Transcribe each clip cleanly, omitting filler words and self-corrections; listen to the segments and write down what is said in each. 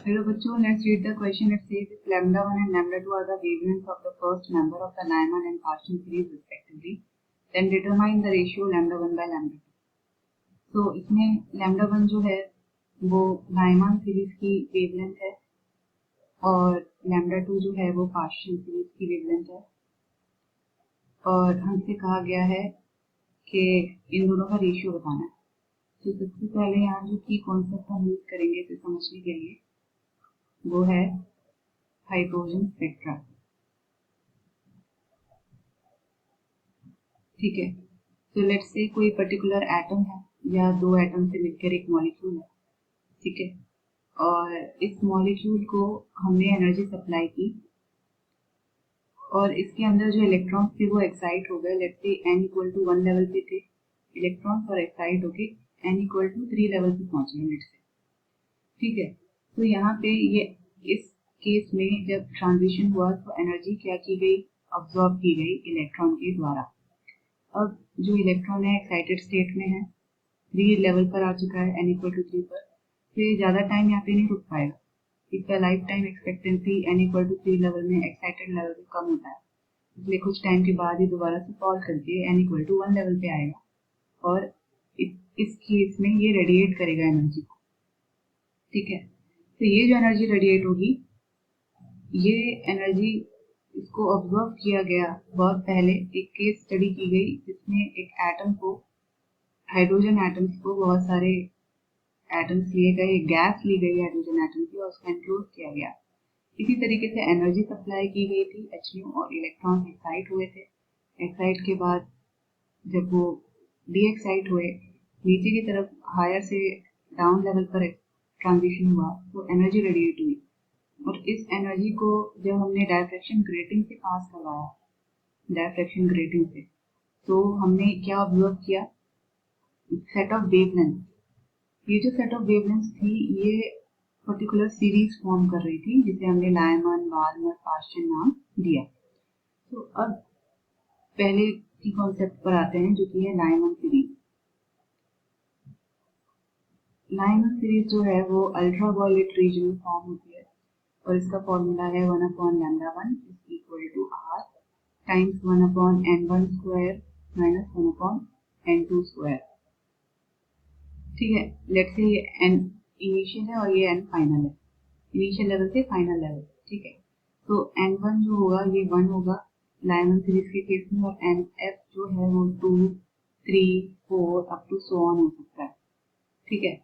Hello bachcho, let's read the question. It says if lambda 1 and lambda 2 are the wavelengths of the first member of the Lyman and Parsons series respectively, then determine the ratio lambda 1 by lambda 2. तो इसमें lambda 1 जो है वो Lyman series की wavelength है और lambda 2 जो है वो Parsons सीरीज की वेवलेंथ है और हमसे कहा गया है कि इन दोनों का रेशियो बताना है। तो सबसे पहले यहाँ जो की कॉन्सेप्ट हम यूज करेंगे इसे समझने के लिए वो है हाइड्रोजन स्पेक्ट्रा। ठीक है, तो लेट्स से कोई पर्टिकुलर एटम है या दो एटम से मिलकर एक मॉलिक्यूल है। ठीक है, और इस मॉलिक्यूल को हमने एनर्जी सप्लाई की और इसके अंदर जो इलेक्ट्रॉन्स थे वो एक्साइट हो गए। Let's say n equal to 1 level पे थे इलेक्ट्रॉन्स और एक्साइट होके n इक्वल टू 3 लेवल पे पहुंचे लेट्स से। ठीक है, तो यहाँ पे ये इस केस में जब ट्रांजिशन हुआ तो एनर्जी क्या की गई, अब्सॉर्ब की गई इलेक्ट्रॉन के द्वारा। अब जो इलेक्ट्रॉन है एक्साइटेड स्टेट में है, 3 लेवल पर आ चुका है n इक्वल टू 3 पर, तो ये ज़्यादा टाइम यहाँ पे नहीं रुक पाएगा। इसका life time expectancy n equal to 3 level में एक्साइटेड लेवल पे कम होता है, इसलिए कुछ टाइम के बाद ही दोबारा से फॉल करके n इक्वल टू 1 लेवल पे आएगा और इस केस में ये रेडिएट करेगा एनर्जी को। ठीक है, तो ये जो एनर्जी रेडिएट होगी ये एनर्जी इसको ऑब्जर्व किया गया। बहुत पहले एक केस स्टडी की गई जिसमें एक एटम को, हाइड्रोजन एटम्स को, बहुत सारे एटम्स लिए गए, एक गैस ली गई हाइड्रोजन एटम की और उसको एनक्लोज किया गया। इसी तरीके से एनर्जी सप्लाई की गई थी HU और इलेक्ट्रॉन एक्साइट हुए थे। एक्साइट के बाद जब वो डी एक्साइट हुए, नीचे की तरफ हायर से डाउन लेवल पर ट्रांजिशन हुआ तो एनर्जी रेडिएट हुई और इस एनर्जी को जब हमने डायफ्रैक्शन ग्रेटिंग से पास करवाया, डायफ्रैक्शन ग्रेटिंग से, तो हमने क्या ऑब्जर्व किया, सेट ऑफ वेवलेंथ। ये जो सेट ऑफ वेवलेंथ थी ये पर्टिकुलर सीरीज फॉर्म कर रही थी जिसे हमने लायमन, बाल्मर, पार्शियल नाम दिया। तो अब पहले की कॉन्सेप्ट पर आते हैं जो कि है लायमन सीरीज। लायमन सीरीज जो है वो अल्ट्रा वायलेट रीजन में फॉर्म होती है और इसका फॉर्मूला है 1/λ1 is equal to r times 1/n1 square minus 1/n2 square। ठीक है, लेट्स से ये n इनिशियल है और ये n फाइनल है, इनिशियल लेवल से फाइनल लेवल। ठीक है, तो n1 जो होगा ये 1 होगा लायमन सीरीज के केस में और nf जो है वो 2, 3, 4 अप टू सो ऑन हो सकता है। ठीक है,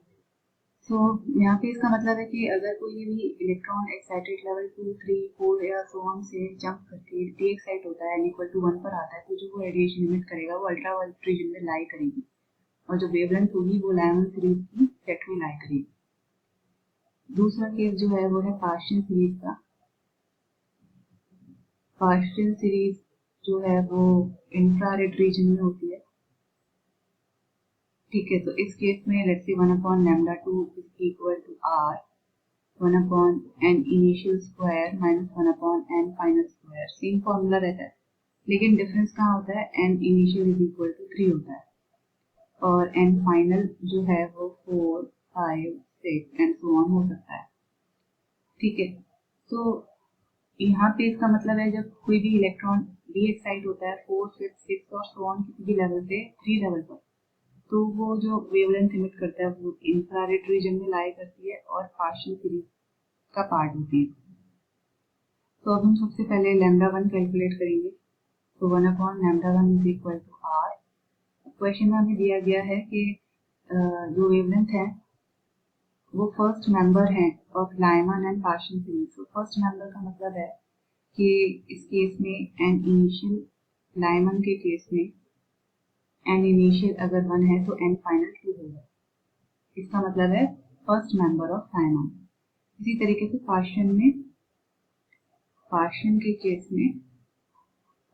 तो यहाँ पे इसका मतलब है कि अगर कोई भी इलेक्ट्रॉन एक्साइटेड लेवल 2, 3, 4 या सो ऑन से जंप करके डी एक्साइट होता है n इक्वल टू 1 पर आता है तो जो वो रेडिएशन इमिट करेगा वो अल्ट्रा वायलेट रीजन में लाई करेगी और जो वेवलेंथ होगी वो लायमन सीरीज की सेट में लाई करेगी। दूसरा केस जो है वो है पार्शियल सीरीज का। पार्शियल सीरीज जो है वो इंफ्रारेड रीजन में होती है। ठीक है, तो इस केस में let's say 1/λ2 is equal to r 1/n initial square minus 1/n final square। Same formula रहता है लेकिन डिफरेंस कहाँ होता है, n initial is equal to 3 होता है और n final जो है वो 4, 5, 6 and so on हो सकता है। ठीक है, तो यहाँ पे इसका मतलब है जब कोई भी इलेक्ट्रॉन डी एक्साइट होता है 4, 5, 6 और so on किसी भी लेवल से 3 लेवल पर, तो वो जो वेवलेंथ इमिट करता है वो इंफ्रारेड रीजन में लाई करती है और पार्शियल सीरीज का पार्ट होती है। तो अब हम सबसे पहले λ1 कैलकुलेट करेंगे। तो 1/λ1 is equal to r। Question में हमें दिया गया है कि जो वेवलेंथ है वो फर्स्ट मेंबर है of Lyman and partial series. तो फर्स्ट मेंबर का मतलब है कि इस केस में n इनिशियल, लायमन के केस में n इनिशियल अगर 1 है तो n फाइनल 2 होगा, इसका मतलब है फर्स्ट मेंबर ऑफ लायमन। इसी तरीके से पार्शियल के केस में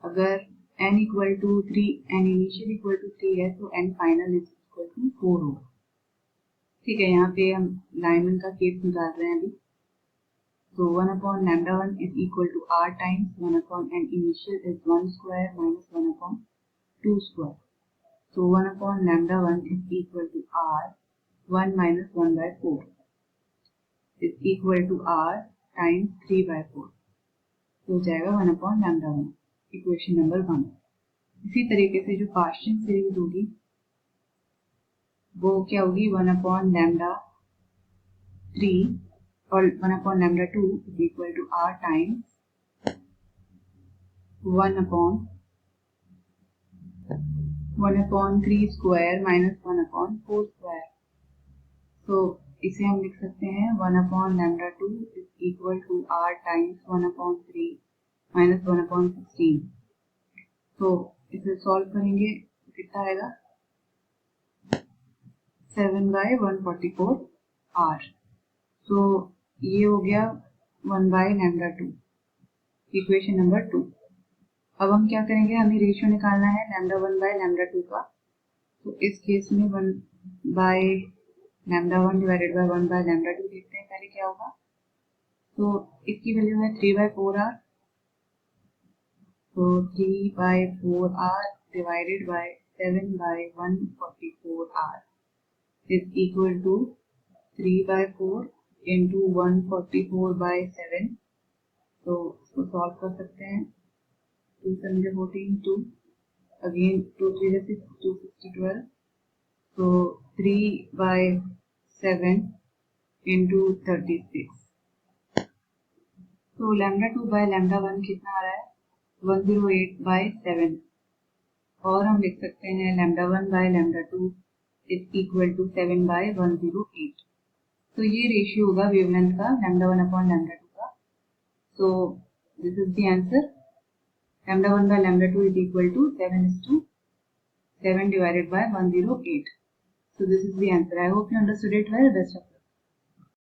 अगर n equal to 3, n initial equal to 3 है तो n final is equal to 4 होगा। ठीक है, यहाँ पे हम लायमन का केस निकाल रहे हैं अभी। तो 1/λ1 is equal to r times 1/n initial is 1 square minus 1/2 square। So 1/λ1 is equal to r 1 minus 1/4। Is equal to r times 3/4, तो हो जाएगा 1/λ1, इक्वेशन नंबर 1। इसी तरीके से जो पार्शियल सीरीज होगी वो क्या होगी, 1/λ3 और 1/λ2 is equal to r times 1/3 square minus 1/4 square. तो इसे हम लिख सकते हैं 1/λ2 is equal to r times 1/3 minus 1/16। तो इसे सॉल्व करेंगे तो कितना आएगा, 7/144 r। तो ये हो गया 1/λ2, इक्वेशन नंबर 2। अब हम क्या करेंगे, हमें रेशियो निकालना है λ1/λ2 का। तो इस केस में 1/λ1 डिवाइडेड बाय 1/λ2 देखते हैं पहले क्या होगा। तो इसकी वैल्यू है 3/4r, तो 3/4r divided by 7/144r is equal to 3/4 into 144/7। तो इसको सॉल्व कर सकते हैं, 2 7 14, 2 अगेन 2 3 6, 2 6 12, तो 3/7 इंटू 36। तो λ2/λ1 कितना आ रहा है, 108/7। और हम लिख सकते हैं λ1/λ2 इज इक्वल टू 7/108। तो ये रेशियो होगा वेवलेंथ का λ1/λ2 का। So this is the answer. λ1/λ2 is equal to 7:7 divided by 108. So this is the answer. I hope you understood it well. Best of luck.